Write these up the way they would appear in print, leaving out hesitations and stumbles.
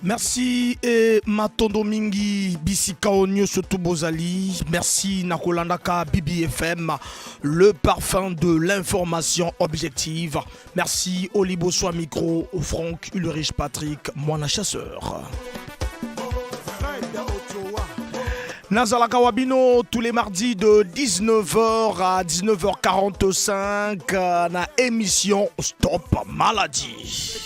Merci et Matondo Mingi Bisika Onyo surtout Bozali. Merci Nakolandaka BBFM, le parfum de l'information objective. Merci Olibo Soa Micro, Franck Ulrich Patrick, Moana Chasseur. Nazalaka Wabino tous les mardis de 19h à 19h45 na émission Stop Maladie.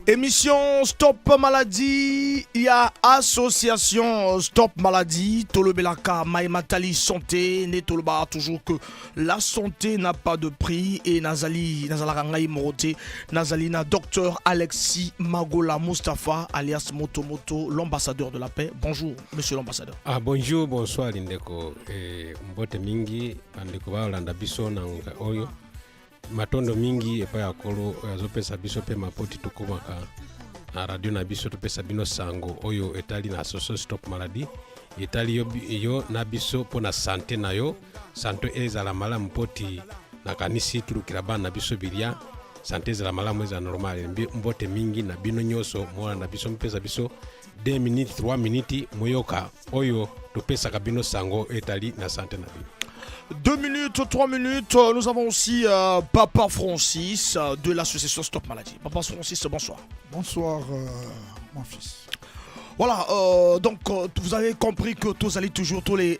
Émission Stop Maladie, il y a association Stop Maladie, Tolobelaka Maïmatali Santé, Netolba toujours que la santé n'a pas de prix et Nazali Nazalangaï Morote, Nazali na docteur Alexis Magola Mustafa alias Motomoto, l'ambassadeur de la paix. Bonjour monsieur l'ambassadeur. Ah bonjour, bonsoir Lindeko. Mbote mingi andeko ba Olanda biso na oyo. Matondo mingi epa ya kolo azopesa biso pe mapoti tukumaka na radio na biso topesa bino sango oyo etali na association Stop Maladie etali yo na biso pona santé na yo santo ezala malamu poti na kanisi tulukila bana na biso bilia santé ezala malamu eza normal mbote mingi na bino nyoso mwana na biso mpesa biso 2 minutes 3 minutes moyoka oyo topesa bino sango etali na santé na bino. 2 minutes, 3 minutes, nous avons aussi Papa Francis de l'association Stop Maladie. Papa Francis, bonsoir. Bonsoir, mon fils. Voilà, donc vous avez compris que tous allez toujours tous les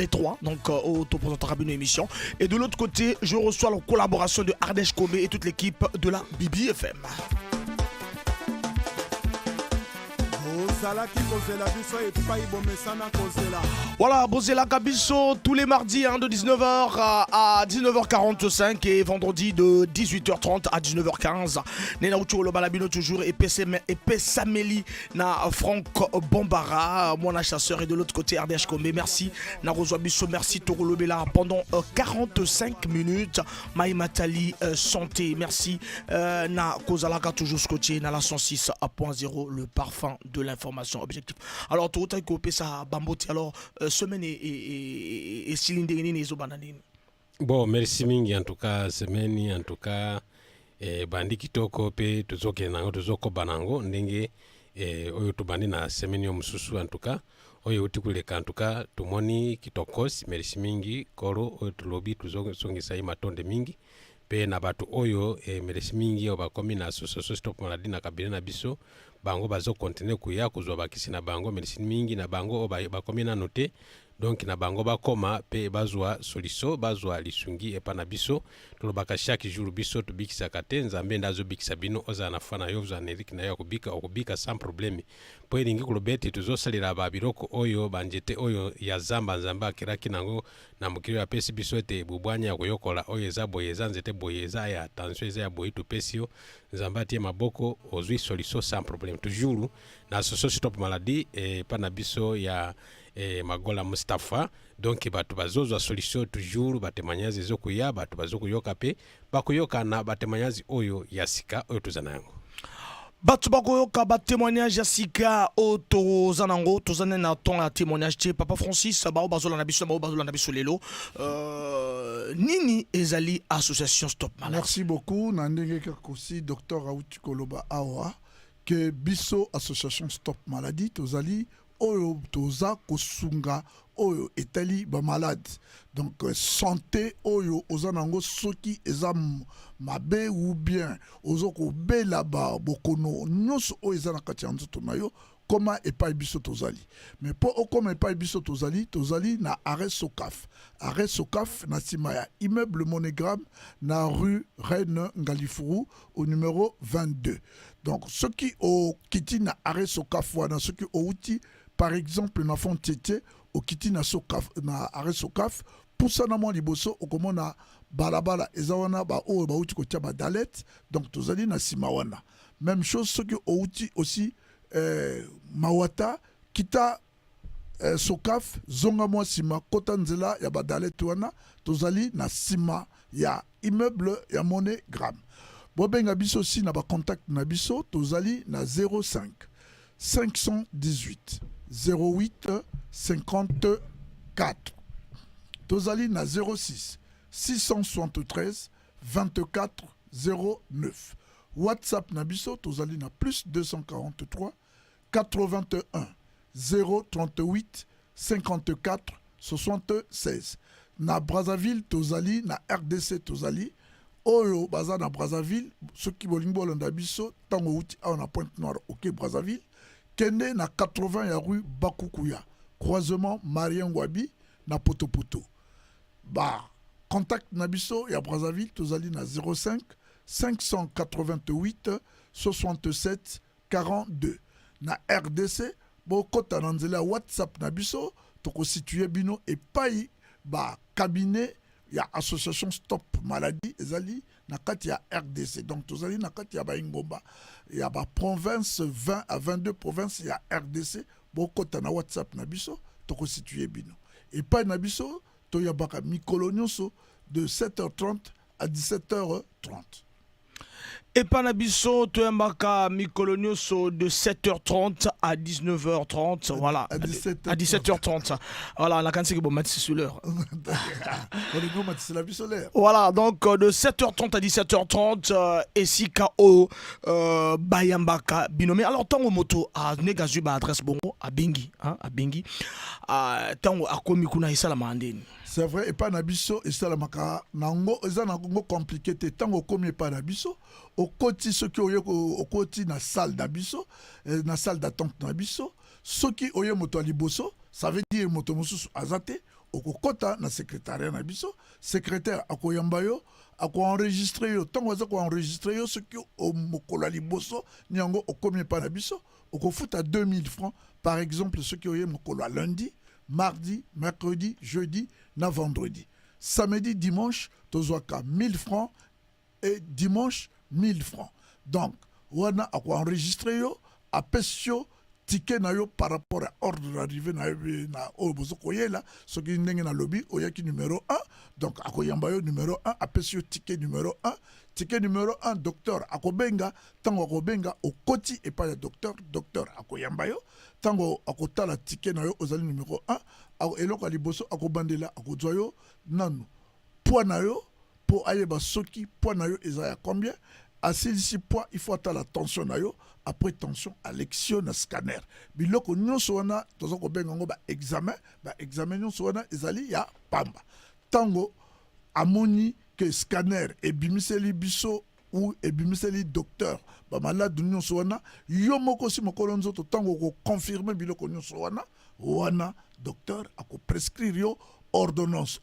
trois, donc au représentant une émission. Et de l'autre côté, je reçois la collaboration de Ardèche Kobe et toute l'équipe de la BBFM. Voilà, Bozela Kabiso tous les mardis de 19h à 19h45 et vendredi de 18h30 à 19h15. Nena Ucholo Balabino toujours et Pessameli na Franck Bombara, Moana Chasseur et de l'autre côté RDH Komé. Merci Narozo Bisso, merci Toro Lobela pendant 45 minutes. Maïmatali Santé, merci na Kozalaka toujours scotché na la 106.0 le parfum de l'information objective. Alors tout à coup ça bamboti alors semaine et cylindrine et zobananine. Bon, merci mingi en tout cas semaine en tout cas bandi kitoko pe tuzoke nango tuzoko banango ndenge oyo tubandi na semaine yo mususu en tout cas oyo utikuleka en tout cas tumoni kitokos merci mingi koro oyo tulobi tuzoke songisa imatonde mingi pe na batu oyo merci mingi obakomi na association Stop Maladie na kabila na biso bango bazo continuer kuya kuzwa bakisi na bango medicine mingi na bango bakomi na note donc na bango bakoma pe bazwa solution bazwa lisungi epa na biso tolobaka chaque jour biso tubikisa kate nzambe ndazo bikisa bino oza na fana yo za nerik na yo okubika sans problème po elingi kulobeti tuzosalira ba biroko oyo banjete oyo ya zamba nzamba kiraki nango na mukiri ya pesi biso ete bubwanya koyokola oyo eza boye eza nzete boye eza ya attention eza ya boye tupesio nzamba tie maboko ozwi solution sans problème toujours na association Stop Maladie pa na biso ya Magola Mustafa donc batu bazozwa solution toujours batemanyazi zokuya batu bazokuyoka pe bakuyoka na batemanyazi oyo yasika oyo tuzana yango batu bakoyoka ba témoignage yasika oto zanango tozane na ton la témoignage te Papa Francis bao bazola na biso lelo nini ezali association Stop Maladie. Merci beaucoup nandenge kakosi docteur Auti Koloba awa que biso association Stop Maladie tozali oyo toza kosunga oyo etali ba malade donc santé oyo ozanango soki eza mabe ou bien ozoko bela ba bokono nyonso oyo eza na kati ya nzoto na yo koma epai biso tozali mais po okoma epai biso tozali na arrêt Socaf na sima ya immeuble Monogramme na rue Reine Ngalifuru au numéro 22 donc ceux qui au kiti na arrêt Socaf wana ceux qui outi par exemple na fond tete au kiti na Socaf na arrêt Socaf pour ça na mo liboso okomona balabala ezawana ba o ba outi ko tia ba dalet donc tozali na sima wana même chose ceux qui outi aussi Mawata kita Socaf zonga mwa sima kota nzela ya ba dalet wana tozali na sima ya immeuble ya Monogramme bobenga biso si na ba contact na biso tozali na 05 518 08 54 tozali na 06 673 24 09. WhatsApp Nabiso, tozali na plus 243 81 038 54 76. Na Brazzaville, tozali na RDC, tozali oyo baza na Brazzaville, ceux qui bolingi bolanda biso tango uti a na Pointe Noire, OK Brazzaville, kende na 80 ya rue Bakukuya, croisement Marien Wabi na Potopoto. Ba contact Nabiso ya Brazzaville, tozali na 05 588 67 42. Na RDC, bokota na nzela WhatsApp Nabiso, toko situé bino et pai ba cabinet ya association Stop Maladie ezali na kati ya RDC. Donc tozali na kati ya ba ingomba ya ba province 20 à 22 provinces ya RDC, bokota na WhatsApp Nabiso, toko situé bino et pai Nabiso to ya baka mikolo nyonso de 7h30 à 17h30. Et Panabiso, Toyambaka, Mikolonioso de 7h30 à 19h30. Voilà. À 17h30. Voilà, la cantique est bon, Mathis sur l'heure. Voilà, donc de 7h30 à 17h30, Esika-O, Bayambaka, Binomé. Alors, tant au moto, à Negazuba, adresse bongo, à Bengi, à Bengi, tant à Komikuna, Isalamandine. C'est vrai, et pas Nabiso, et ça la maka, nango, et ça nango compliqué, tant au commis pas Nabiso, au côté, ceux qui ont au côté, na salle Nabiso, na salle d'attente Nabiso, ceux qui ont moto aliboso, ça veut dire moto mususu azate, au kota, na secrétariat Nabiso, secrétaire à Koyambayo, à quoi enregistrer yo, tant que quoi enregistrer yo, ceux qui ont mokolo aliboso, nyango, au commis pas Nabiso, au fout à 2000 francs, par exemple, ceux qui ont mokolo à lundi, mardi, mercredi, jeudi, na vendredi. Samedi, dimanche, tozwaka 1000 francs et dimanche, 1000 francs. Donc, on a enregistré yo, à pesio, ticket na yo par rapport à ordre d'arrivée na obozo koyela, ce qui n'est na lobby, oyaki numéro 1. Donc, à koyambayo numéro 1, à pesio ticket numéro 1. Ticket numéro 1, docteur Akobenga, tango Akobenga, au koti et pas le docteur Akoyambayo. Tango akotala ticket na yo ozali numéro 1, eloko aliboso akobandela akozwayo nanu. Poids na yo, po ayeba soki, poids na yo ezaya combien? Asilisi poids, il faut attendre la tension na yo, après tension, élection na scanner. Biloko nyonso wana, tozo kobenga ngo ba examen nyonso wana ezali ya pamba. Tango amoni que scanner et bimiseli biso ou et bimiseli docteur ba malade nyonso wana yo moko si mokolo nzoto tango ko confirmer biloko nyonso wana docteur ako prescrire yo ordonnance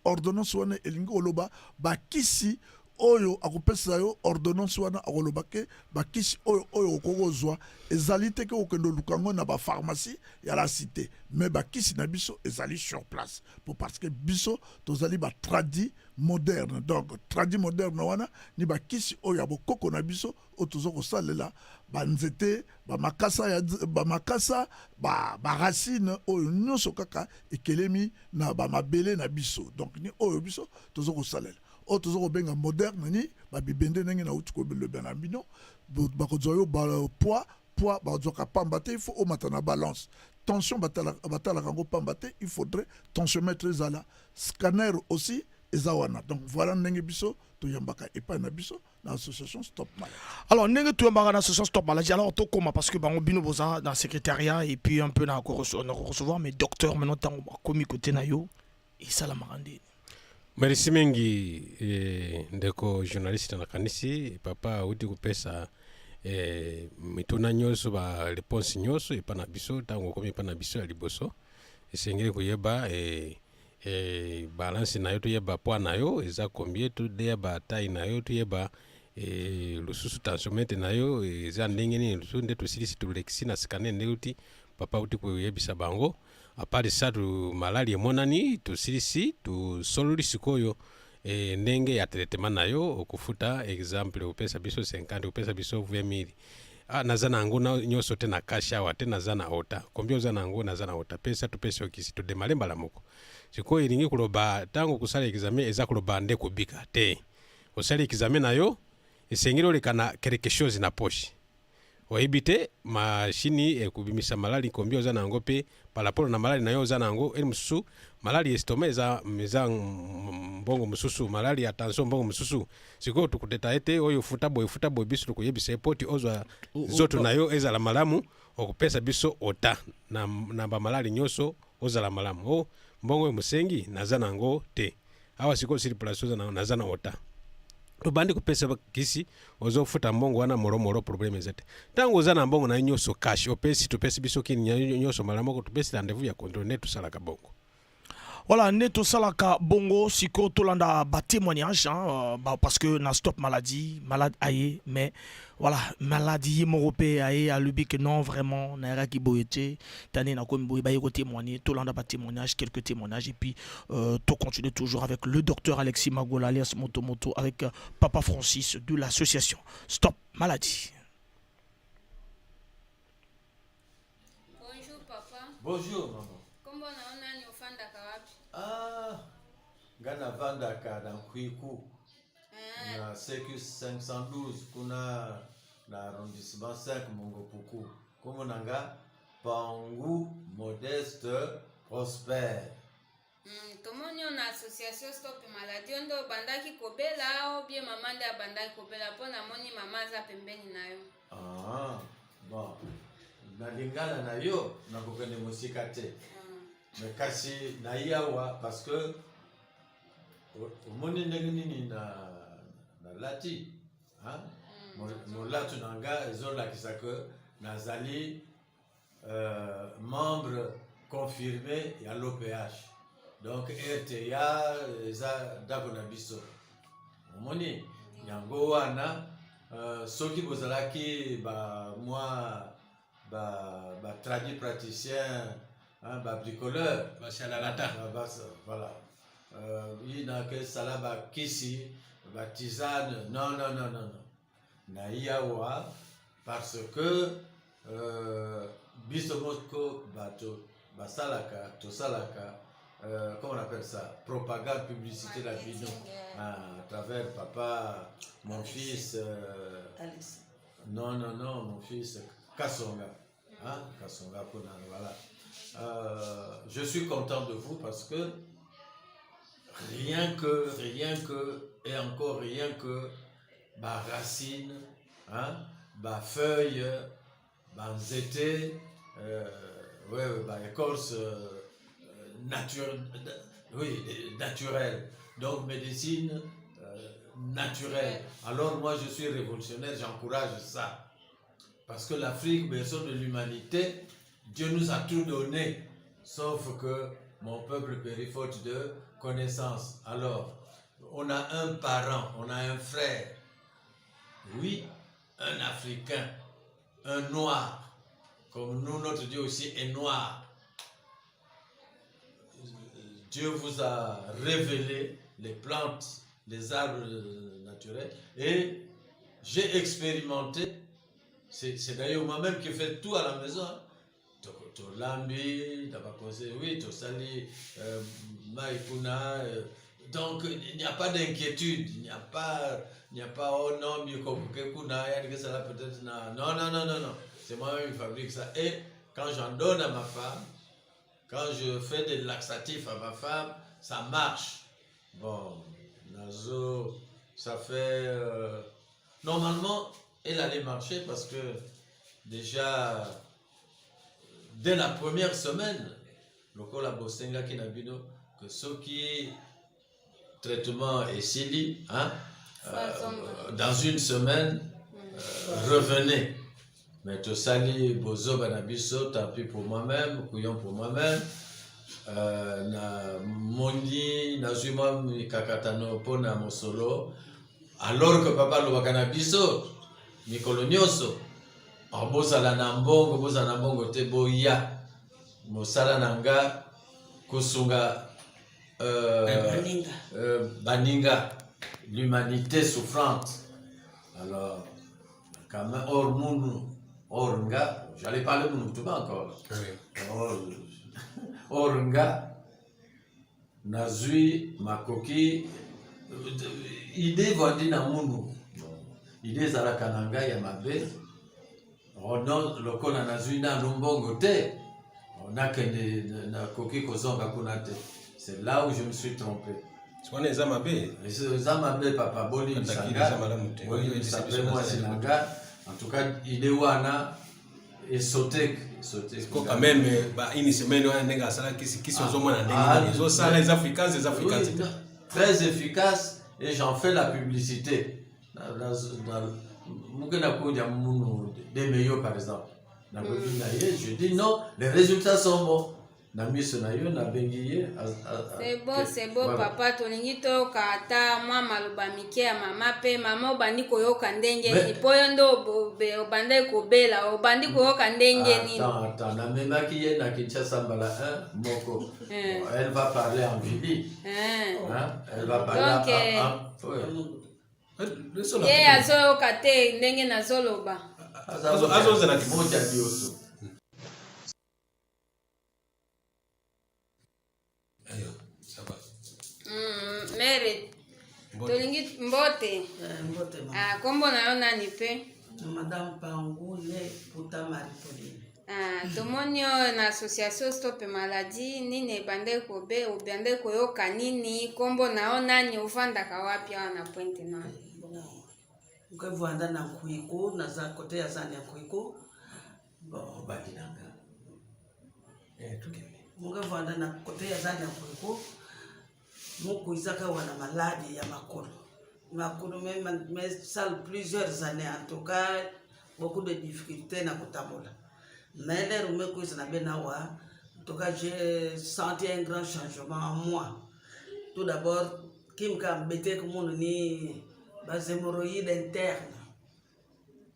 wana elingi oloba ba kisi oyo akopesa yo ordonnance wana akoloba ke bakisi oyo okozwa ezali te ke okendo lukango na ba pharmacie ya la cité, mais bakisi na biso ezali sur place pour parce que biso tozali ba tradi moderne. Donc tradi moderne wana ni bakisi oyo ya bokoko na biso o tozoko salela ba nzete ba makasa ba racine oyo nyonso kaka ekelemi na ba mabele na biso. Donc ni oyo biso tozoko salela o tozoko benga moderne ni ba bibende ndenge na utuko le benambino ba kozoyo ba poids ba zoka pambate, il faut au matin na balance tension batala kango pambate, il faudrait tensiomètre zala scanner aussi ezawana. Donc voilà ndenge biso to yambaka et pas na biso na association Stop Maladie. Alors ndenge to yambaka na association Stop Maladie, alors to koma parce que bango bino boza dans secrétariat et puis un peu na recevoir mais docteur maintenant tant komi côté na yo et ça la marandi. Merci mingi ndeko journaliste na kanisi papa uti kupesa mituna nyoso ba réponse nyoso epa na biso tango komi epa na biso ya liboso esengeli kuyeba balance na yo tuyeba poids na yo eza combien tuyeba taille na yo tuyeba lususu tensiomètre na yo eza ndenge nini lususu nde tosilisi tulekisi na scanner nde uti papa uti kuyebisa bango. À part ça, tu maladie monani, tu silisi, tu solulisi koyo, ndenge ya traitement na yo, okufuta exemple, upesa biso 50, upesa biso 20,000. Nazana ango na nyoso te na kasha wa te nazana ota. Kombio zana ango nazana ota. Pesa tu pesa okisi, tu demale mbala moko. Siko ilingi kuloba, tango kusala examen, eza kuloba ande kubika, te. Kusala examen na yo, esengiro le kana quelque chose na poche. oyebi mashini ekubimisa malali kombi oza nango pe palapolo na malali nayo oza nango eri mosusu malali estoma eza mbongo mosusu malali attention mbongo mosusu sikoyo tukudeta ete oyo futa boye biso tukuyebisa epoti ozwa zoto nayo ezala malamu okupesa biso ota na bamalali nyonso ozala malamu mbongo musengi naza nango te awa sikoyo sili place oza naza na ota tobandi kupesa kisi ozofuta mbongo wana moromoro probleme zete tango oza na mbongo na nyonso cash opesi topesi biso kini nyonso malamu topesi rendez-vous ya contrôle ne tusalaka bongo. Voilà, neto salaka bongo siko tolanda ba témoignage parce que na stop maladie, malade aye mais voilà, maladie moropé aye a lubi que non vraiment na era ki boyete tane na comme boy ba yeko témoigner tolanda ba témoignage quelques témoignages et puis to continuer toujours avec le docteur Alexis Magola alias Motomoto avec Papa Francis de l'association Stop Maladie. Bonjour papa. Bonjour maman. Kombo naona ni ufandaka wapi? Ngana vandaka na Kwiku na Secus 512 kuna na arrondissement 5 Mongopuku. Komo nanga Pangu Modeste Prosper. Tomoni na association Stop Maladie ndo bandaki kobela ou bien mama nde bandaki kobela pona moni mama za pembeni nayo. Bon. Nalingana na yo nakokende mosika te. Mais kasi na yawa parce que omoni ndenge nini na lati molatu nanga ezolakisa que nazali membre confirmé ya l'OPH donc RTA eza ndako na biso omoni yango wana soki bozalaki ba traduit praticien bricoleur, voilà. Il n'a que salaba kisi, tisane, non. Na yawa parce que bisomoko bato basalaka to salaka comment on appelle ça, propagande, publicité la bidon à travers papa, mon fils non, mon fils Kasonga, Kasonga voilà. Je suis content de vous parce que rien que et encore rien que ma racine, ma feuille, ma nzete, ma écorce naturelle, donc médecine naturelle. Alors moi je suis révolutionnaire, j'encourage ça parce que l'Afrique, berceau de l'humanité, Dieu nous a tout donné, sauf que mon peuple périt faute de connaissance. Alors, on a un parent, on a un frère, oui, un Africain, un noir, comme nous, notre Dieu aussi est noir. Dieu vous a révélé les plantes, les arbres naturels, et j'ai expérimenté, c'est d'ailleurs moi-même qui fais tout à la maison, Tolambi, Tabakose, oui, Tosali, Maïkuna. Donc il n'y a pas d'inquiétude, il n'y a pas oh non, Mikokuna, peut-être non. C'est moi-même qui fabrique ça. Et quand j'en donne à ma femme, quand je fais des laxatifs à ma femme, ça marche. Bon, Nazo, ça fait. Normalement, elle allait marcher parce que déjà. Dès la première semaine, le col a Bosenga qui n'a bino que ce qui traitement est sili, dans une semaine, revenez. Mais tout sali bozo banabiso, tant pis pour moi-même, couillon pour moi-même. Na mondi na zuma kakatano pona mosolo. Alors que papa lo bakanabiso, mikolonioso. Bozala na mbongo te boya mosala nanga kusunga baninga l'humanité souffrante. Alors quand même or nga j'allais parler de tout encore. Or nga nazui makoki idée vandi na munu idée zala kananga ya mabe. non lokola nazwi nano mbongo te nakende nakoki kozonga kuna te. C'est là où je me suis trompé. Swana eza mabe. Eza mabe papa boli misanga. Boli misanga mwasi nanga. En tout cas, il est wana et sauté. Quand même, une semaine, on a qui sont au moins les Africains, très efficace, et j'en fais la publicité. Des meilleurs, par exemple. Je dis non, les résultats sont bons. C'est beau, papa. Tolingi to kata mwa maloba mike ya mama pe mama obandi koyoka ndenge ni poyo ndo obandi kobela obandi koyoka ndenge ni. Attends, na memaki ye na Kinshasa mbala 1 moko. Elle va parler en Vili. Elle va parler en ye azoyoka te ndenge nazoloba. Azoza na kimoja dioso. Mere tolingi mbote kombo na yo nani pe? Madame Pangule Puta Maripoli. Tomoni na association Stop Maladie nini ebande kobe obande koyoka nini kombo na yo nani ovandaka wapi awa na Pointe Noire? Ukevanda na Nkuiko na za kote ya zani ya Nkuiko. Bon balinanga. Ukevanda na kote ya zani ya Nkuiko. Moko izaka wana maladi ya makolo. Makolo me sale plusieurs années en tout cas beaucoup de difficultés na kotambola. Mais les rumeurs que ça benawa en tout cas j'ai senti un grand changement en moi. Tout d'abord qui m'a embêté comme on ni bas hémorroïdes internes.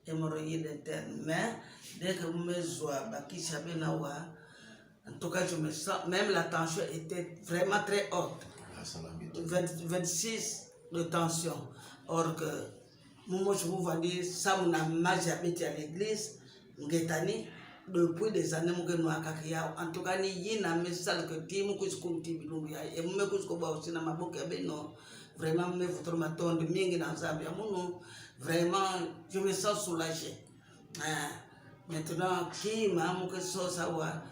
Hémorroïdes internes mais dès que me zoa bakisha benawa en tout cas je me sens même la tension était vraiment très haute. 26 de tension. Or que moi je vous vois dire ça on a mal j'habite à l'église ngetani depuis des années mugeno akakia en tout cas ni yina message que timu kusikumti bilungu ya e mume kusikoba usina maboke beno vraiment me votre matonde mingi na Zambia muno vraiment je me sens soulagé. Maintenant qui m'a muke sosa wa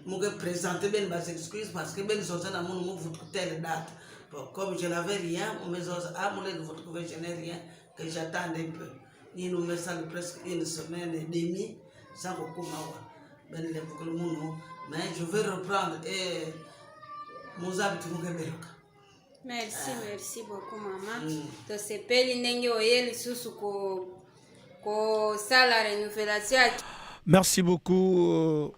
muke présenter ben bas excuses parce que ben sosa na muno vous telle date. Bon, comme je n'avais rien, on me dit de votre couvert, je n'ai rien, que j'attendais un peu. Il nous met ça presque une semaine et demie sans recours. Mais je vais reprendre et nous habitons au Merci beaucoup, maman. To sepeli ndenge oyeli susu ko sala renouvelation. Merci beaucoup.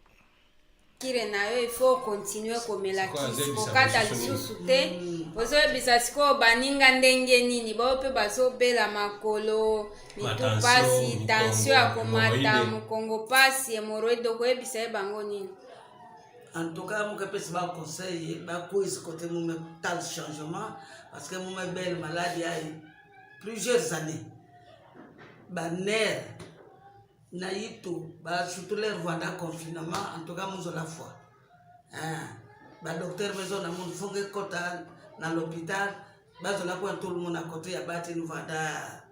Kire na yo il faut continuer komela kisi kokata lisusu te ozoyebisa sikoyo baninga ndenge nini bao mpe bazobela makolo mitu pasi tension ya komata mokongo pasi hémorroïde okoyebisa ye bango nini? En tout cas moke pesi baconseille bakwisi kote mume tal changement parce que mume belle maladie ya plusieurs années baner Naïto, surtout les Rwanda confinement, en tout cas, nous avons la foi. Le docteur maison na mun fonge kota na l'hôpital, bazo la kwa tout le monde à côté ya bati nous vanda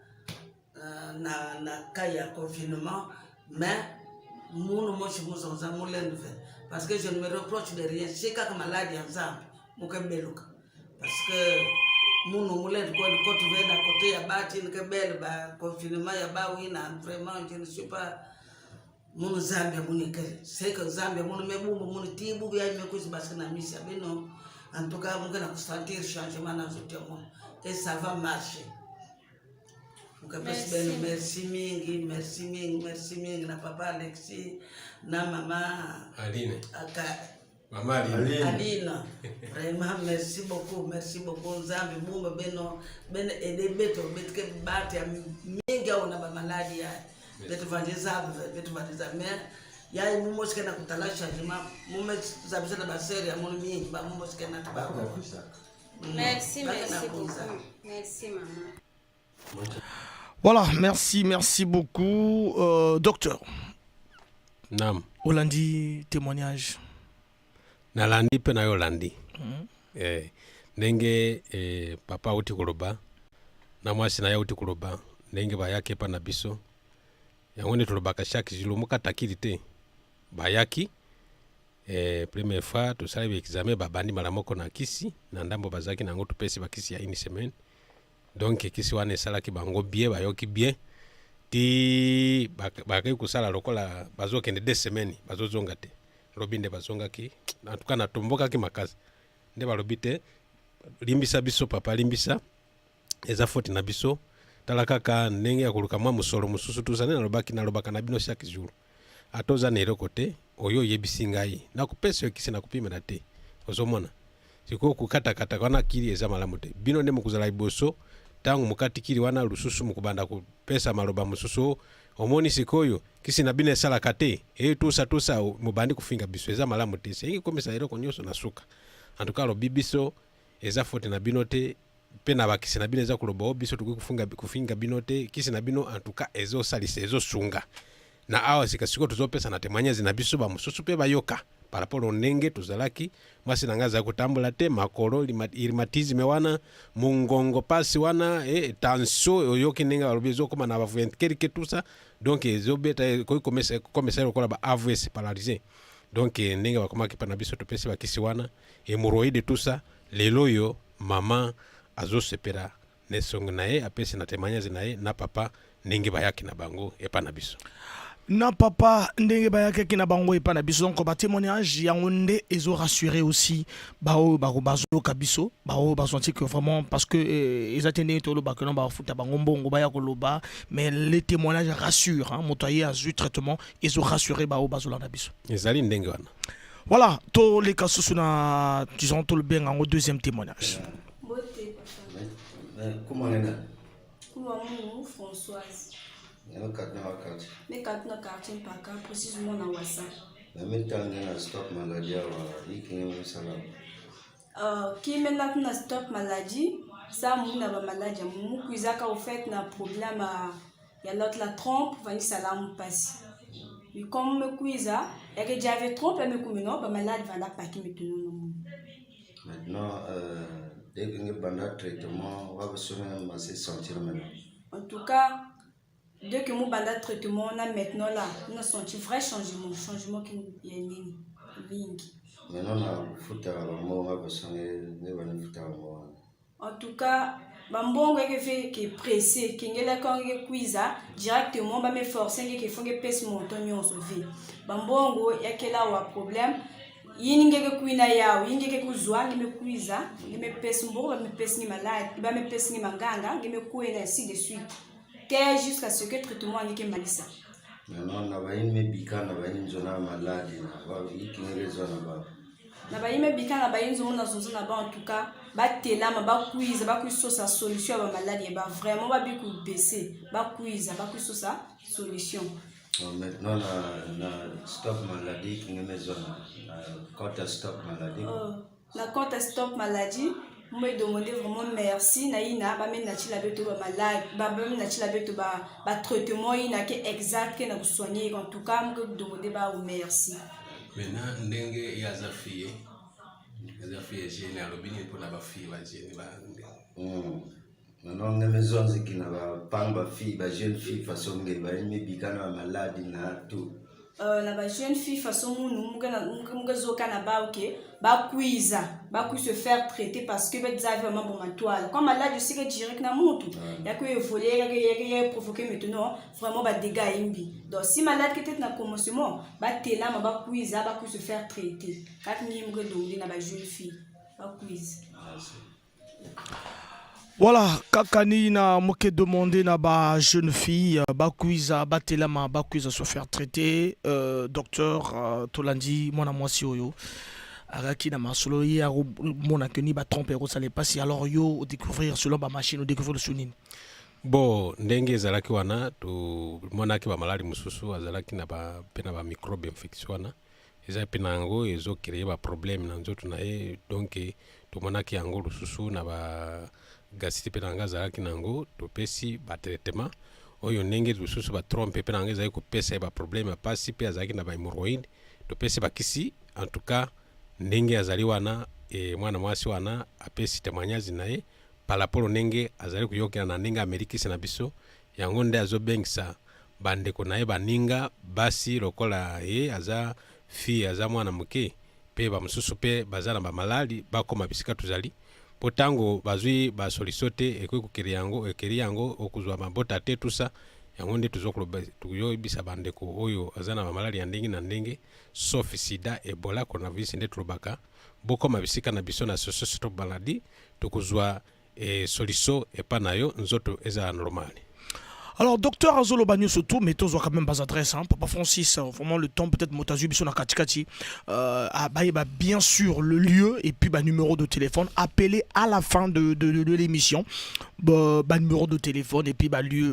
na kaya confinement, mais mon moche nous en mon parce que je ne me reproche de rien. C'est comme maladie ensemble, mon beluka parce que mon moulin quoi quand tu viens à côté ya bati ni belle ba confinement ya ba wina vraiment je ne suis pas mon Zambia mon c'est que Zambia mon mebu mon tibu ya mekusi parce que na misia beno en tout cas mon na sentir changement dans ce monde et ça va marcher. Merci mingi na papa Alexis na mama Aline. Maman Alina, vraiment merci beaucoup Nzambe bumba beno ede beto betke bati ya mingi au na ba maladi ya beto vandiza mais ya mumo sikena kutala changement mumo zabisa na baseri ya mumo mingi ba mumo sikena taba. Merci beaucoup. Merci maman. Voilà, merci beaucoup docteur. Nam. Olandi témoignage. Nalandi pe na yolandi. Ndenge papa uti kuloba na mwasi na ya uti kuloba ndenge ba yake pa na biso yango nde tolobaka chaque jour mokatakili te bayaki première fois tosali examen babandi mala moko na kisi na ndambo bazaki nango topesi bakisi ya une semaine donc kisi wana esalaki bango bien bayoki bien ti bakei kusala lokola bazokende 2 semaines bazozonga te lobi nde bazongaki en tout cas natombokaki makasi nde balobi te limbisa biso papa limbisa eza foti na biso tala kaka ndenge ya koluka mwa musolo mususu tuzane nalobaka na bino chaque jour atoza na eloko te oyo oyebisi ngai nakupesa yo kisi nakupimela te ozomona sikoyo kukatakata wana kili eza malamu te bino nde mokuzala liboso ntango mokati kili wana lususu mokubanda kupesa maloba mosusu omoni sikoyo kisi na bino esalaka te tusa mobandi kufinga biso eza malamu te sengi komisa eloko nyonso na suka antuka alobi biso eza fote na bino te mpe na bakisi na bino eza kuloba biso tukoki kufinga bino te kisi na bino antuka ezosalisa ezosunga na awa sikasiko tuzopesa na témoignage na biso bamosusu mpe bayoka par rapport au ndenge tozalaki mwasi na ngai azali kotambola te makolo rhumatisme wana mungongo pasi wana tension oyoki ndenge balobi ezokoma na ba-24 tout ça donc ezobeta komesa lokola ba-AVC paralysé donc ndenge bakomaki mpa na biso topesi bakisi wana hémorroïde tout ça lelo oyo mama azosepela nesongo na ye apesi na témoignage na ye na papa ndenge bayaki na bango epa na biso na papa ndenge bayaki na bango epa na biso donc ba témoignage yango nde ezo rassurer aussi bao bazoka biso bao bazonti que vraiment parce que ezatende tolo bakeno ba futa bango mbongo baya koloba mais les témoignages rassurent hein motoye azu traitement ezo rassurer bao bazolanda biso ezali ndenge wana voilà to les cas sous na disons tout le bien en deuxième témoignage comment on est Comment Françoise mais quand on a quartier Paka précisément dans Wassa mais tant que stop maladie qui maintenant na stop maladie ça mon na maladie mon kuizaka au fait na problème ya l'autre la trompe vani salam passe mais comme me kuiza et que j'avais trompe mais comme non ba malade va la paki maintenant dès que on a traitement on va se sentir maintenant en tout cas dès que mon banda traitement on a maintenant là on a senti vrai changement qui est ligne maintenant on futa on va besoin de futa en tout cas bambongo que pressé kingela quand kuiza directement ba me forcer que fonge pèse monton nyonso vi bambongo yakela wa problème yiningeke kuina yao yingeke kuzwa ngime kuiza ngime pèse mbo ba me pèse ni malade ba me pèse ni manganga ngime kuina ainsi de suite jusqu'à ce que le traitement n'est que malisa. Maintenant, on a une bika, on a une zone malade, on a une zone na ba yime bika na ba yinzo mona zozo na ba en tout cas ba telama ba quiz sa solution ba maladie ba vraiment ba biku baisser ba quiz ba ku sa solution. Maintenant na stop maladie qui est zone quand stop maladie la quand stop maladie me demander vraiment merci na ina ba men na chila beto ba malade ba men na chila beto ba traitement ina ke exact que na soigner en tout cas me demander ba merci maintenant ndenge ya zafie jeune alobini pour na ba fille ba jeune ba maintenant on est zone qui na ba pamba fille ba jeune fille façon nge ba me bikana malade na tout na ba jeune fille façon muga zoka na ba OK ba kuiza ba se faire traiter parce que ba déjà vraiment bon toile comme malade je sais que direct na mutu ya ko voler ya provoquer maintenant vraiment ba dégâts imbi donc si malade qui était na commotion ba tela ma ba kuiza ba se faire traiter kat ni muga dongé na ba jeune fille ba kuiza. Voilà, kakani na moke demandé na ba jeune fille bakuiza batelama bakuiza se faire traiter docteur Tolandi mona mwasi oyo araki na masolo ya mona keni ba tromper ça les passe alors yo découvrir selon ba machine découvrir le sunini bo ndenge ezalaki wana to monaki ba maladi mususu azalaki na ba pena ba microbe infection wana eza pena ngo ezo créer ba problème na nzoto na ye donc to monaki yango lususu na ba gasiti pe nanga zalaki nango topesi ba traitement oyo ndenge lususu ba trompe pe nanga ezali kopesa ba problème pasi pe azalaki na ba hémorroïde topesi ba kisi en tout cas ndenge azali wana mwana mwasi wana apesi témoignage na ye par rapport ndenge azali kuyokela na ndenge amerikisi na biso yango nde azobengisa bandeko na ye baninga basi lokola ye aza fi aza mwana moke pe bamosusu pe baza na bamaladi bakoma bisika tozali po ntango bazwi basolution te ekoki kokeli yango okozwa mabota te tusa yango nde tozoyebisa bandeko oyo aza na bamaladi ya ndenge na ndenge sauf sida, ebola, coronavirus nde tolobaka bokoma bisika na biso na association maladi tokozwa solution epa na yo nzoto eza normal. Alors, docteur Azolo Bagno surtout, mais tous ont quand même bas adresse, hein. Papa Francis, vraiment le temps, peut-être Motazu, Bissona Katikati, bien sûr le lieu et puis numéro de téléphone, appelez à la fin de l'émission, numéro de téléphone et puis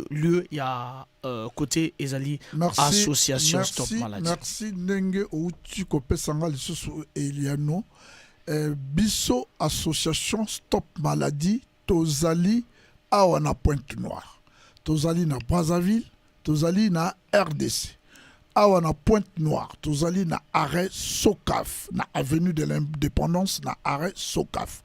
lieu, il y a côté Ezali, association Stop Maladie. Merci, Nenge Outi Kope Sangal, Eliano, Bisso, association Stop Maladie, Tozali, Awana Pointe-Noire. Tozali na Brazzaville, Tozali na RDC. Awa na Pointe-Noire, Tozali na arrêt Sokaf, na avenue de l'Indépendance, na arrêt Sokaf.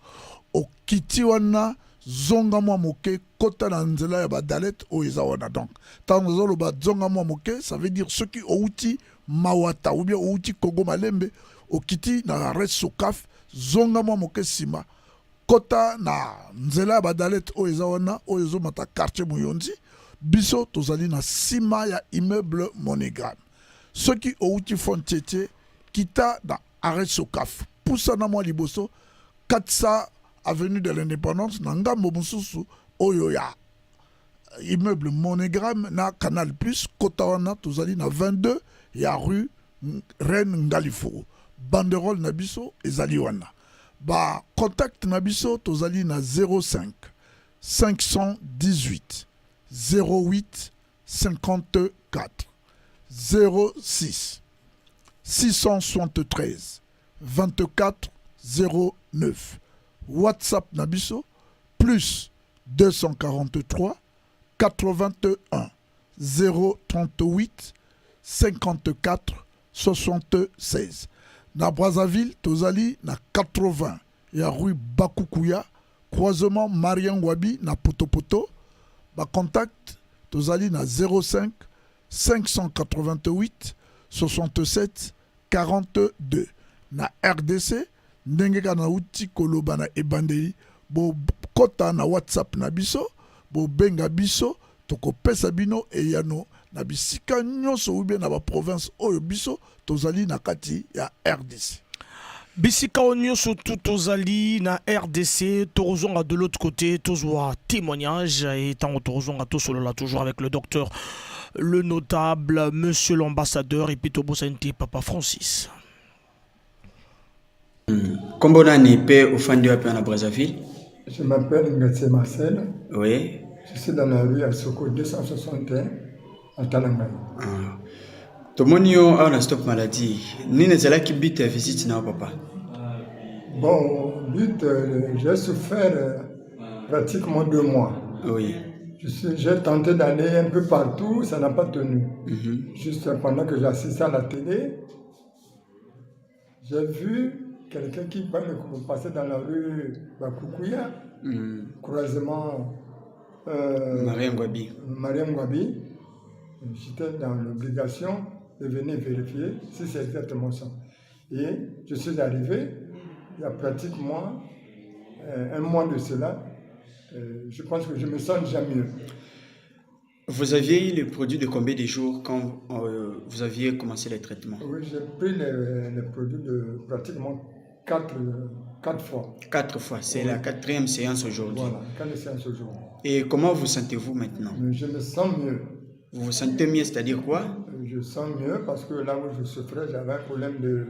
O Kitiwana, zonga mwa moke, kota na nzela ya badalet o ezawana donc. Tant zolo ba zonga mwa moke, ça veut dire ceux qui outi Mawata ou bien outi Kogo Malembe, o kiti na arrêt Sokaf, zonga mwa moke sima. Kota na nzela ya badalet o ezawana, o ezo mata quartier Moyondi. Biso tozali na sima ya immeuble Monogram. Ceux qui outi font tete kita na arrêt Sokaf. Poussa na mwa liboso 400 avenue de l'Indépendance na ngambo mususu oyo ya immeuble Monogram na Canal Plus kota wana tozali na 22 ya rue Reine Ngalifo. Banderole na biso ezali wana. Ba contact na biso tozali na 05 518 08 54 06 673 24 09. WhatsApp Nabiso plus 243 81 038 54 76. Na Brazzaville, Tozali na 80 ya rue Bakukuya, croisement Marian Wabi na Potopoto. Ba contact Tozali na 05 588 67 42. Na RDC ndenge kana uti koloba na ebandeli bo kota na WhatsApp na biso bo benga biso toko pesa bino eyano na bisika nyonso ube na ba province oyo biso tozali na kati ya RDC. Bisika nyonso tout tozali na RDC, tozonga de l'autre côté, tozwa témoignage et tant tozonga tosolola toujours avec le docteur, le notable, monsieur l'ambassadeur et puis Tobosente Papa Francis. Comment on est payé au fin de la Brazzaville? Je m'appelle Ngatsé Marcel. Oui. Je suis dans la rue à Soko 261 à Tanangaï. Tout le monde a un stop maladie. Ni ne sais qui bite visite na papa. Bon, but, j'ai souffert pratiquement 2 mois. Oui. J'ai tenté d'aller un peu partout, ça n'a pas tenu. Juste pendant que j'assistais à la télé, j'ai vu quelqu'un qui passait dans la rue Bakukuya, croisement Mariam Gwabi. J'étais dans l'obligation de venir vérifier si c'est exactement ça. Et je suis arrivé, il y a pratiquement 1 mois de cela. Je pense que je me sens déjà mieux. Vous aviez eu le produit de combien de jours quand vous aviez commencé les traitements? Oui, j'ai pris les produits de pratiquement 4 fois. 4 fois, c'est la 4e séance aujourd'hui. Voilà, 4 séances aujourd'hui. Et comment vous sentez-vous maintenant? Je me sens mieux. Vous vous sentez mieux, c'est-à-dire quoi? Je sens mieux parce que là où je souffrais, j'avais un problème de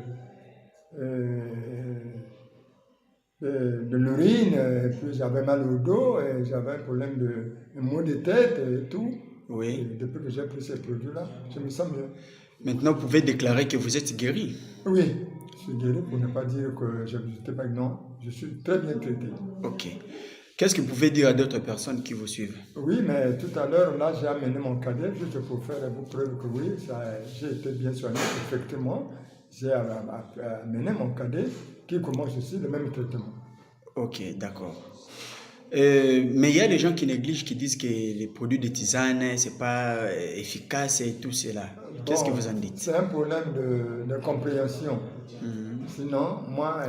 l'urine, et puis j'avais mal au dos, et j'avais un problème de maux de tête et tout. Oui. Et depuis que j'ai pris ces produits-là, je me sens mieux. Maintenant, vous pouvez déclarer que vous êtes guéri? Oui, je suis guéri pour ne pas dire que je n'étais pas... Non, je suis très bien traité. Ok. Qu'est-ce que vous pouvez dire à d'autres personnes qui vous suivent? Oui, mais tout à l'heure, là, j'ai amené mon cadet juste pour faire vous preuve que oui, j'ai été bien soigné, effectivement. J'ai amené mon cadet qui commence aussi le même traitement. Ok, d'accord. Mais il y a des gens qui négligent, qui disent que les produits de tisane, c'est pas efficace et tout cela. Qu'est-ce que vous en dites? C'est un problème de compréhension. Sinon, moi,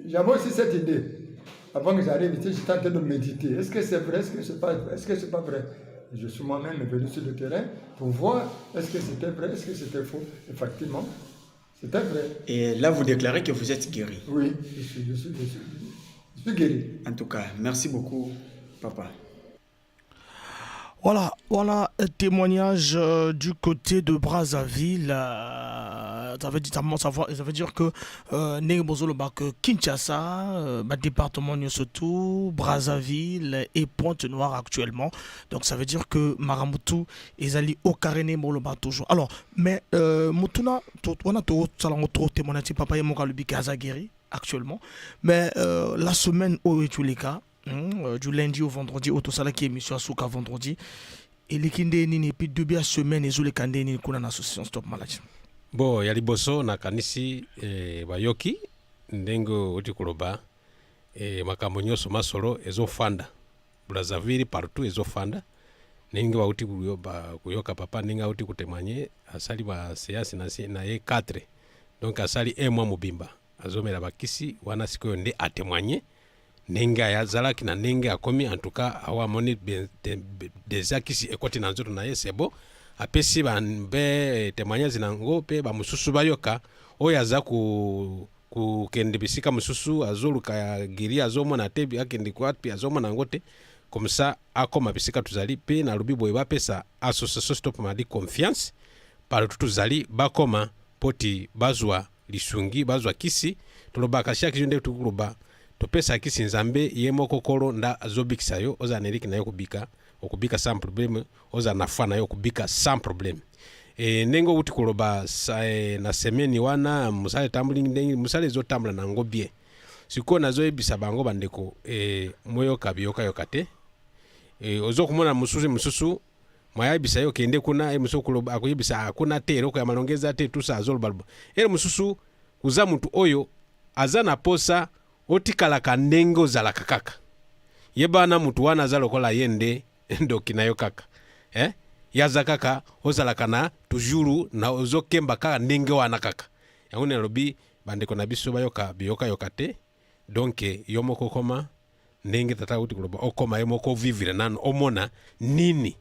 j'avais aussi cette idée. Avant que j'arrive ici, j'étais en train de méditer. Est-ce que c'est vrai? Est-ce que c'est pas vrai? Je suis moi-même venu sur le terrain pour voir est-ce que c'était vrai, est-ce que c'était faux. Effectivement, c'était vrai. Et là, vous déclarez que vous êtes guéri. Oui, je suis guéri. En tout cas, merci beaucoup, papa. Voilà un témoignage du côté de Brazzaville. Ça veut dire que Kinshasa, département surtout, Brazzaville et Pointe-Noire actuellement. Donc ça veut dire que Maramutu est allé au Karéné Moloba toujours. Alors, mais Mutuna, on a tout témoignage papa et Mokalubi Kazagiri actuellement. Mais la semaine où tous les cas. Du lundi au vendredi, autosala qui émission à Souka vendredi. Et les kinde nini puis deux semaines et les kande nini kuna na association Stop Maladi. Bon, ya liboso na kanisi bayoki ndengo oti kuloba makambo nyonso masolo ezofanda. Brazzaville partout ezofanda. Ninga bauti kuyoka papa ninga uti kutemanye asali ba séance na ye 4. Donc asali un mois mobimba. Azomela bakisi wana sikoyo nde atemanye. Nenga ya zalaki na nenga akomi en tout cas awa moni déjà kisi ekoti na nzoto na ye sebo apesi banbe témoignage nango pe ba mususu bayoka oyo aza ku kende bisika mususu azoluka ya giri azomona te akende kwa pe azomona ngote comme ça akoma bisika tuzali pe na lubibo ebapesa association Stop Maladi confiance par tuzali bakoma poti bazwa lisungi bazwa kisi tolobaka chaque jour nde tukuloba topesa kisi nzambe yemo kokolo nda azobikisa yo oza neriki na yo okubika sans problème oza nafa na yo okubika sans problème nengo uti kuloba na semeni wana musale tambuli ndengi musale zo tambula na ngo bien siko nazo ebisa bango bandeko moyo kabiyoka yokate ozo kumona mususu mwaya bisa yo kende kuna muso kuloba akuyibisa akuna tero ko yamalongeza te tusa azolo balbo mususu uza muntu oyo azana posa otikalaka ndenge ozalaka kaka yebana mutu wana aza lokola yende ndoki nayo kaka yaza kaka ozalaka na toujours na ozokemba kaka ndenge wana kaka yango nelobi bandeko na biso bayoka biyoka yokate donc yo moko koma ndenge tata uti kuloba okoma yo moko vivre nano omona nini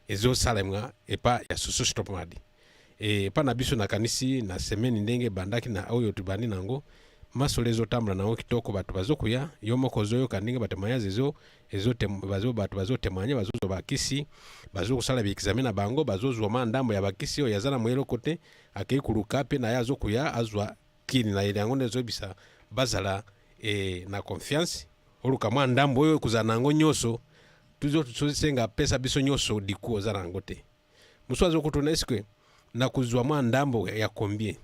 ezosalemwa epa ya Soso Stop Maladi pa na biso na kanisi na semaine ndenge bandaki na oyo tubandi nango masole ezotambula nawo kitoko batu bazokuya yomoko zoyo kaninga batemanya batu bazotemanya bazozo bakisi bazokusala bi-examen na bango bazozwa ndambo ya bakisi oyo yazana mwelo kote akekuluka pe na yazokuya azwa kini na ile yango nezobisa bazala na confiance oluka mwa ndambo oyo kuzana ngo nyoso tuzosenga pesa biso nyoso diku ozana ngote muswazo kutuna esikwe na kuzwa mwa ndambo ya combien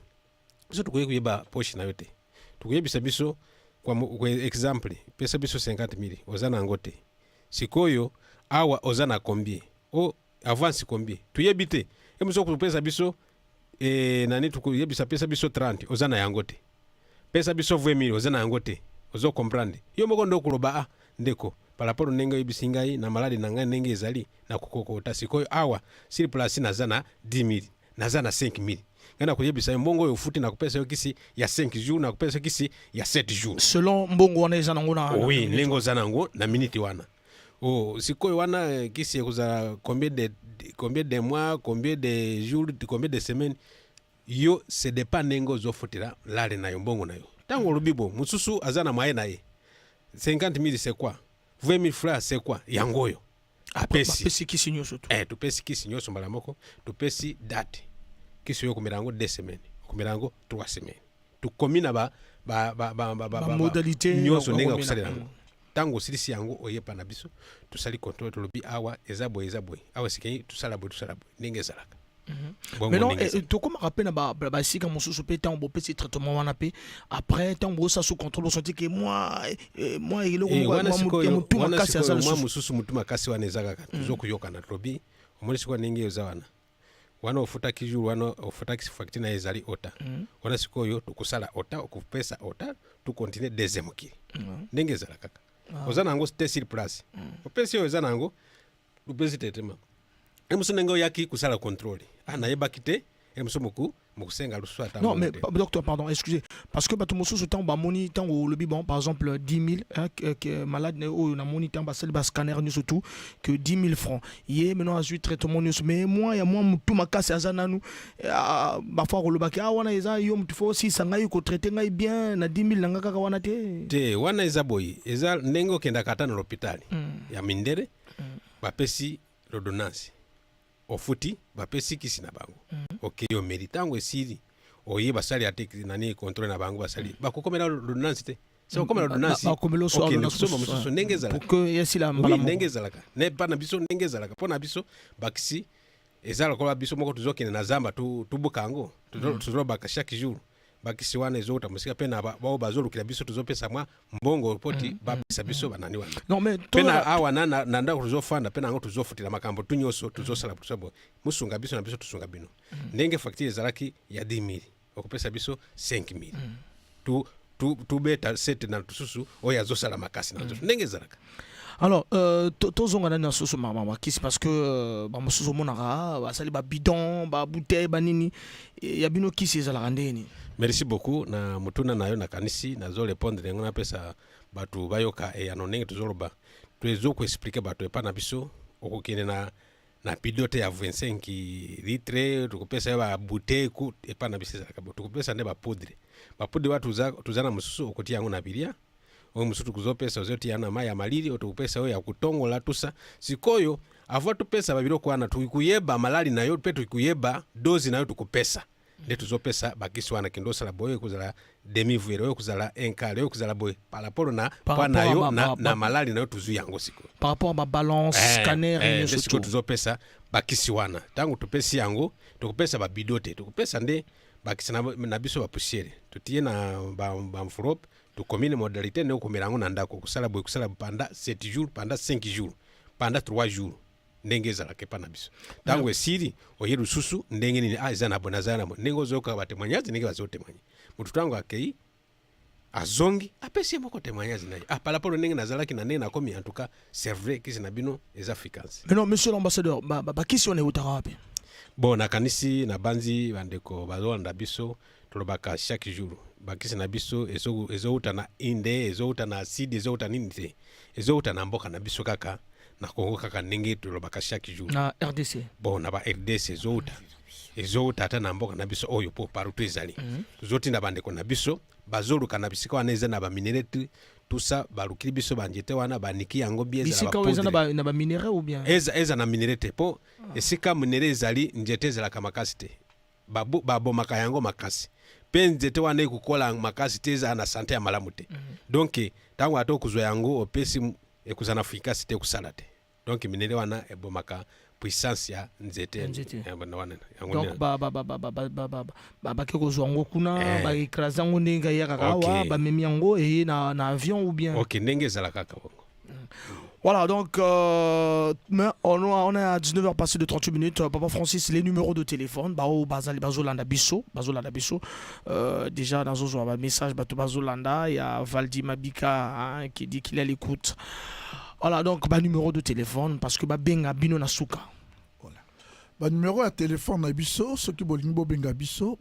zo tukuye kuyeba poshi na yote tukuyebisa biso kwa example pesa biso 50,000 ozana ngote sikoyo awa ozana combien avance combien tuyebite emuso kupesa biso nani tukuyebisa pesa biso 30 ozana yangote pesa biso 20,000 ozana yangote ozo comprendre yo moko ndo kuloba ndeko palaporo nenga yebisingai na maladi nanga nenge ezali na kukokota sikoyo awa siri place nazana 10,000 nazana 5,000 ngana kuyebisa mbongo yo futi na kupesa yo kisi ya 5 jours na kupesa kisi ya 7 jours selon mbongo wana eza nango na oui lengo za nango na minute wana sikoyo wana kisi ekuza combien de mois combien de jours combien de semaines yo se dépend nengo zo futira lale na yo mbongo na yo tango lubibo mususu azana maye na ye 50,000 c'est quoi 20,000 francs c'est quoi yangoyo apesi kisi nyoso tu tupesi kisi nyoso mbala moko tupesi date kisi yo kumirango 2 semaines kumirango 3 semaines tukomina ba modalité nyoso nenga kusalira tango silisi yango oyepa na biso tusali contrôle to lobi awa ezabo awa sikeni tusalabo ninge zalaka mais non to comme rappel na ba sika mosusu pe tant bo petit traitement wana pe après tant bo ça sous contrôle senti que moi il est mutu makasi azalo moi mosusu mutu makasi wana ezaka tuzokuyoka na lobi omoni siko ninge yozawana wana ofuta kijuru wana ofuta facture na ezali ota wana sikoyo tukusala ota okupesa ota tu continue deuxième kili ninge zala kaka oza nango te sur place opesi oyo eza nango lupesi traitement emusu ndenge oyaki kusala contrôle nayebaki te emusu mokusenga lusu ata non mais docteur pardon excusez parce que bato mosusu ntango bamoni ntango olobi bon par exemple 10 000 malade oyo namoni ntango basali bascanner nyonso tout que 10 000 francs ye maintenant azwi traitement nyonso mais moi ya mwa motu makasi aza nanu bafois kolobaki wana eza yo motu fo osisa ngai kotraite ngai bien na 10 000 nanga kaka wana te wana eza boye eza ndenge okendaka ata na l'hôpital ya mindele bapesi l'ordonnance ofuti bapesi kisi na bango okeyo meritango esili oye basali ate nani contrôle na bango basali bakokomela l'ordonnance te c'est okomela l'ordonnance okende kusoma mosusu ndenge ezalaka ndenge ezalaka ne pa na biso ndenge ezalaka mpo na biso bakisi ezala kola biso moko tuzokende na zamba tubuka yango tuzolobaka chaque jour bakisi wana ezota mosika pe na bao bazolukila biso tuzopesa mwa mbongo poti bapesa biso banani wana non mais pe na awa na ndako tuzofanda pe nango tuzofutila makambo tunyonso tuzosala tusabo musunga biso na biso tusunga bino ndenge facture ezalaki ya 10 000 okopesa biso 5 000 tu beta 7 na tususu oyo azosala makasi na ndenge ezalaka. Alors, tozonga na soso mama kisi parce que ba mosusu monaka basali ba bidon ba bouteille banini ya bino kisi ezalaka ndeni. Merci beaucoup na mutuna nayo na kanisi nazo répondre ngona pesa batu bayoka anonenge tuzoloba tuezo ko expliquer batu epa na biso okokene na pilote ya 25 litres tukopesa ba bouteille ku epa na biso ezalaka tukopesa ne ba poudre watu tuzana mususu okotia yango na bilia oyo mususu kuzopesa ozoti yana maya ya malili otukupesa oyo ya kutongola tusa sikoyo avwa tupesa babiro kwana tukuyeba malali nayo pe tukuyeba dozi nayo tukupesa nde tuzopesa bakisi wana kindosa la boye kuzala demi vuere oyo kuzala enkale oyo kuzala boye palapolo na pana yo na malali nayo tuzu yango siko par rapport à ma balance scanner et surtout tuzopesa bakisi wana tangu tupesi yango tukupesa ba bidote tukupesa nde bakisi na biso ba poussière tutie na ba enveloppe tu commune modalité ne komerango na ndako kusala boye kusala pendant 7 jours pendant 5 jours pendant 3 jours ndenge ezalaka epa na biso ntango esili oye lususu ndenge nini eza na bona zana ndenge ozoyoka batemoignage ndenge bazotemoigne mutu tango akei azongi apesi moko témoignage naye palapolo ndenge nazalaki na ndenge nakomi en tout cas c'est vrai kisi na bino eza efficace. Mais non monsieur l'ambassadeur bakisi wana eutaka wapi? Bon nakanisi na banzi bandeko bazolanda biso tolobaka chaque jour bakisi na biso ezouta na inde ezouta na acide ezouta nini te ezouta na mboka na biso kaka na Congo kaka ndenge tolobaka chaque jour na RDC. Bon na ba RDC ezouta ata na mboka na biso oyo po partout ezali tuzotinda bandeko na biso bazoluka na bisika wana eza na ba minerete tout ça balukili biso banjete wana baniki yango bieza na ba bisika eza na ba minéraux ou bien eza na minerete po esika minere ezali njete ezala kamakasi te babomaka yango makasi pe nzete wana ekukola makasi te eza na sante ya malamu te donc tango ata okuzwa yango opesi ekuzana efficacité kusala te donc minere wana ebomaka puissance ya nzete wana donc bakekozwa yango kuna baekrase yango ndenge eyakaka awa bamemi yango eye na avion ou bien ok ndenge ezalaka kaka bongo. Voilà, donc on est à 19h passé de 38 minutes. Papa Francis, les numéros de téléphone, Bazolanda Bisso. Déjà, dans un message, Bazolanda, il y a Valdi Mabika qui dit qu'il est à l'écoute. Voilà, donc, numéro de téléphone, parce que Benga Bino Nasuka. Voilà. Numéro de téléphone na Bisso, ce qui bolingo Benga Bisso,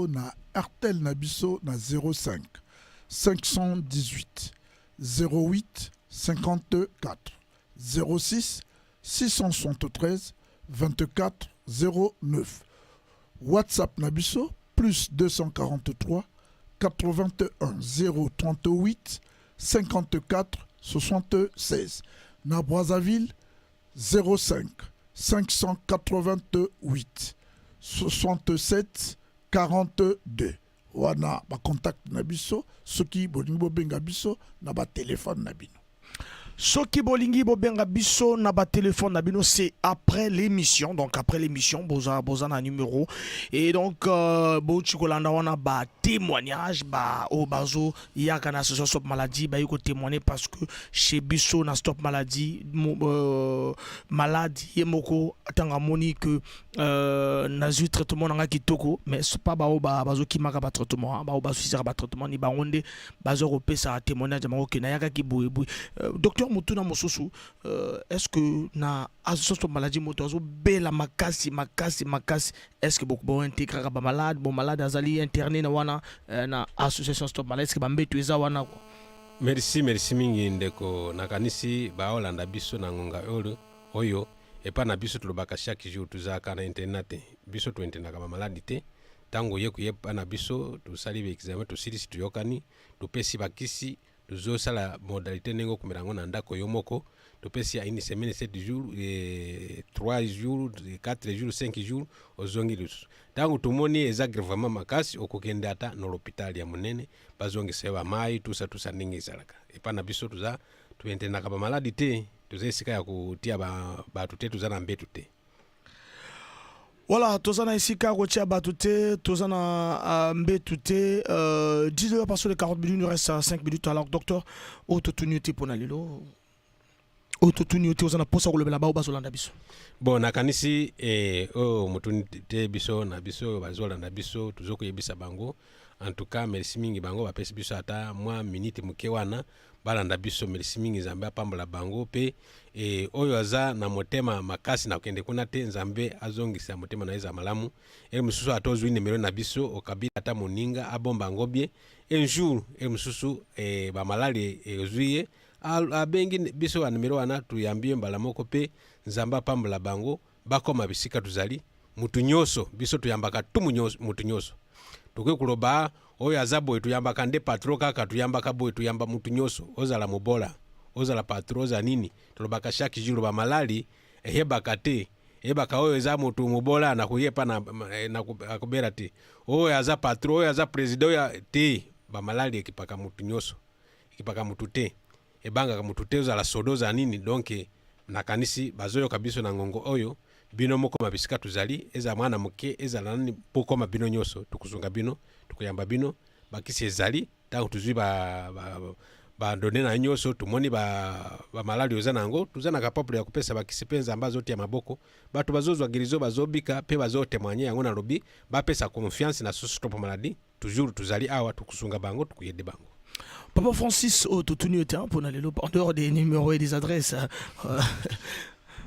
na Artel na Bisso na 05 518 08 54 06 673 24 09. WhatsApp Nabiso plus 243 81 038 54 76. Na Brazzaville 05 588 67 42. Wana ba contact Nabiso, ce qui bolingo benga biso na ba téléphone Nabino. Soki bolingi bobenga biso na ba téléphone na bino c'est après l'émission. Donc après l'émission boza na numéro et donc bo chikolanda wana ba témoignage ba o bazo yaka na association Stop Maladie ba yiko témoigner parce que chez biso na Stop Maladie malade yemoko tanga moni que na zu traitement nga kitoko mais c'est pas ba o bazo kimaka ba traitement ba o bazo fisira ba traitement ni ba onde bazo kopesa témoignage mako ke na yaka ki boui docteur Mutuna Mosusu, est-ce que na association Stop Maladie motozo bela makasi est-ce que beaucoup bon intégrer ba malade azali interné na wana na association Stop Maladie est-ce que bambetu eza wana ko? Merci mingi ndeko nakanisi ba olanda biso na ngonga oyo epa na biso tulobaka chaque jour tuzaka na internet biso tu internet ka ba malade te tango yepa na biso tu sali be examen tu sili tuyokani tu pesi bakisi tuzo sala modalité nengo kumirango na ndako yomoko topesi ya une semaine 7 jours et 3 jours 4 jours 5 jours ozongi lusu tangu tumoni ezagre vraiment makasi okokende ata na l'hôpital ya munene bazongi seba mai tusa ningi salaka epa na biso tuza tuentena ka ba maladi te tuzesika ya kutia ba tutetu tuza na mbetu te. Voilà, tozana isika kotia batute, tozana mbetute 10h passé les 40 minutes, il nous reste 5 minutes. Alors docteur, autotunité pour nalilo. Autotunité ozana posa ko lebela ba bazolanda biso. Bon nakanisi mutunité biso na biso bazolanda biso tuzoko yebisa bango. En tout cas merci mingi bango ba pesi biso ata moi minute mukewana balanda biso merci mingi Nzambe apambola bango pe oyo aza na motema makasi na kende kuna te Nzambe azongisa motema na eza malamu mususu atozwi numero na biso okabila ata moninga abomba ngobie un jour mususu ba malali ozwiye abengi biso wa numero wana tuyambie mbala moko pe Nzambe apambola bango bakoma bisika tuzali mutu nyoso biso tuyambaka mutu nyoso tuke kuloba oyo azabo etuyamba nde patro kaka tuyamba boy tuyamba mutu nyoso ozala mobola ozala patro za nini tulobaka chaque jour ba malali ehebaka te ebaka oyo za mutu mobola na kuyepa na akubera te oyo aza patro oyo aza president ya te ba malali ekipaka mutu nyoso ekipaka mutu te ebanga ka mutu te ozala sodo za nini donc nakanisi bazoyo kabiso na ngongo oyo bino moko mabisika tuzali eza mwana muke eza nani poko mabino nyoso tukuzunga bino tukuyamba bino bakisi ezali tangu tuzwi ba donner na nyoso tumoni ba malali oza nango tuzana capable ya kupesa bakisi penza ambazo tia maboko batu bazozwa girizo bazobika pe bazotemwanye yango na lobi bapesa confiance na Stop Maladie toujours tuzali awa tukusunga bango tukuyede bango. Papa Francis autotunité pour nalelo en dehors des numéros et des adresses.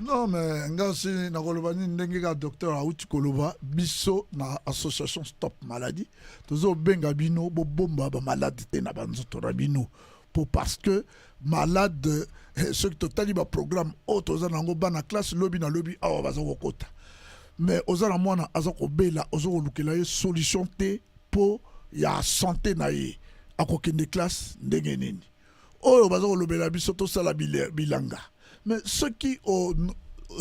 Non mais ngasi na kolobani ndenge ka docteur Auti Koloba biso na association Stop Maladie tozo benga bino bo bomba ba malade te na banzoto bino pour parce que malade ceux qui totali ba programme auto zanango bana classe lobby na lobby awa bazoko kota mais ozana mwana azako bela ozoko lukela ye solution te po ya santé na ye akokende classe ndenge nini oyo bazoko lobela biso to sala bilanga. Mais ceux qui ont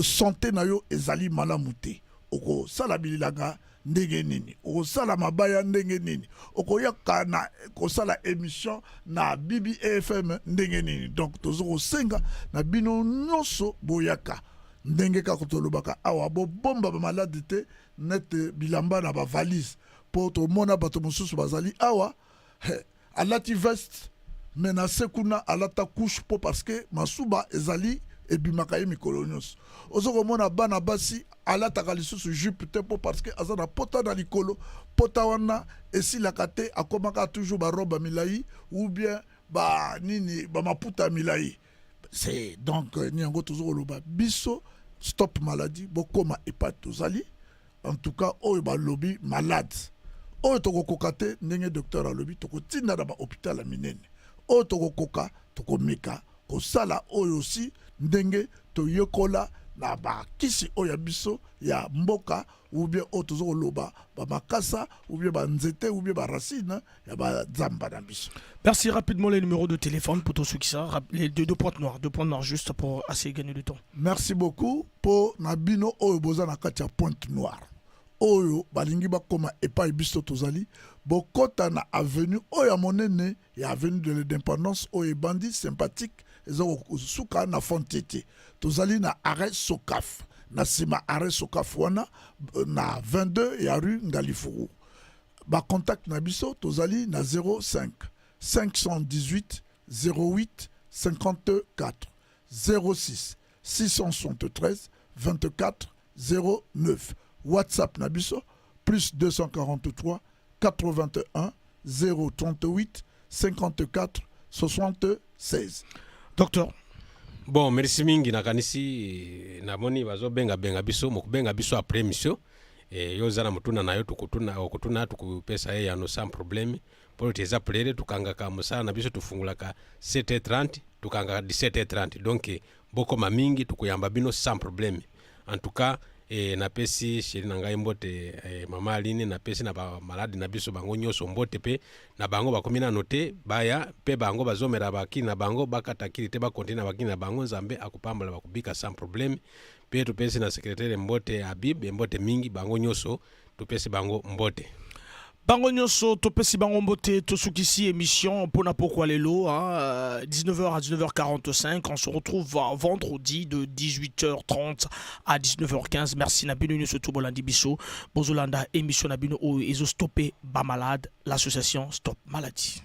santé na yo ezali malamu te oko sala bilanga ndenge nini oko sala mabaya ndenge nini oko yaka na ko sala émission na BBFM ndenge nini donc tozoko senga na bino nyonso boyaka ndenge ka kotolobaka awa bo bomba ba malade te net bilamba na ba valise po to mona bato mosusu bazali awa alati veste mena sekuna alata couche po parce que masuba ezali ebimaka ye mikolo nyonso ozokomona bana basi alataka lisusu jupe te po parce que aza na pota na likolo pota wana esilaka te akomaka toujours baroba milai ou bien nini bamaputa milai c'est donc niango tozokoloba biso Stop Maladie bokoma epa tozali en tout cas oyo balobi malade oyo tokokoka te ndenge docteur alobi tokotinda na bahôpital ya minene oyo tokokoka tokomeka kosala oyo aussi ndenge toyekola na bakisi oyo biso ya mboka ou bien oyo tozokoloba bamakasa ou bien banzete ou bien baracine ya bazamba na biso. Merci rapidement les numéros de téléphone pour tous ceux qui savent, les deux points noirs juste pour assez gagner du temps. Merci beaucoup pour Nabino oyo boza na kati ya pointe noire. Oyo balingi bakoma epai biso tozali bokota na avenue oyo monene ya avenue de l'indépendance oyo bandi sympathique eza suka na fontete tozali na arrêt Sokaf na sima arrêt Sokaf wana na 22 ya rue Ngalifuru ba contact na biso tozali na 05 518 08 54 06 673 24 09 WhatsApp na biso plus 243 81 038 54 76. Docteur. Bon, merci mingi nakanisi namoni bazobenga biso mukubenga biso après mission yo zana mutuna nayo okutuna tukupesa ye yano sans problème pour te appeler tukanga ka musana na biso tufungula ka 7h30 tukanga 17h30 donc boko mamingi tukuyamba bino sans problème en tout cas napesi shiri na ngai mbote mama Aline napesi na ba maladi na biso bango nyoso mbote pe na bango bakomina note baya pe bango bazomera baki na bango bakatakiri te bakontina baki na bango nzambe akupambala bakubika sans problème pe tupesi na secrétaire mbote Habib mbote mingi bango nyoso tupesi bango mbote bango nyonso topesi bango mbote tosukisi émission pona pourquoi lelo 19h à 19h45 on se retrouve vendredi de 18h30 à 19h15 merci na bino nyonso to bolandi biso bozolanda émission na bino o ezo stopper ba malade l'association Stop Maladie.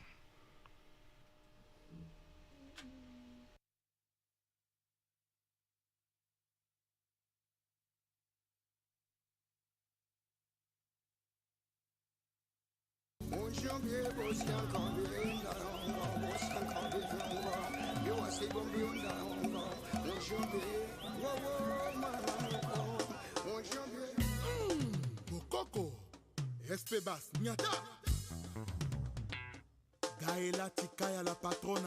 Coco, SP Bass, Nyata Gaëla Tikaya la patronne.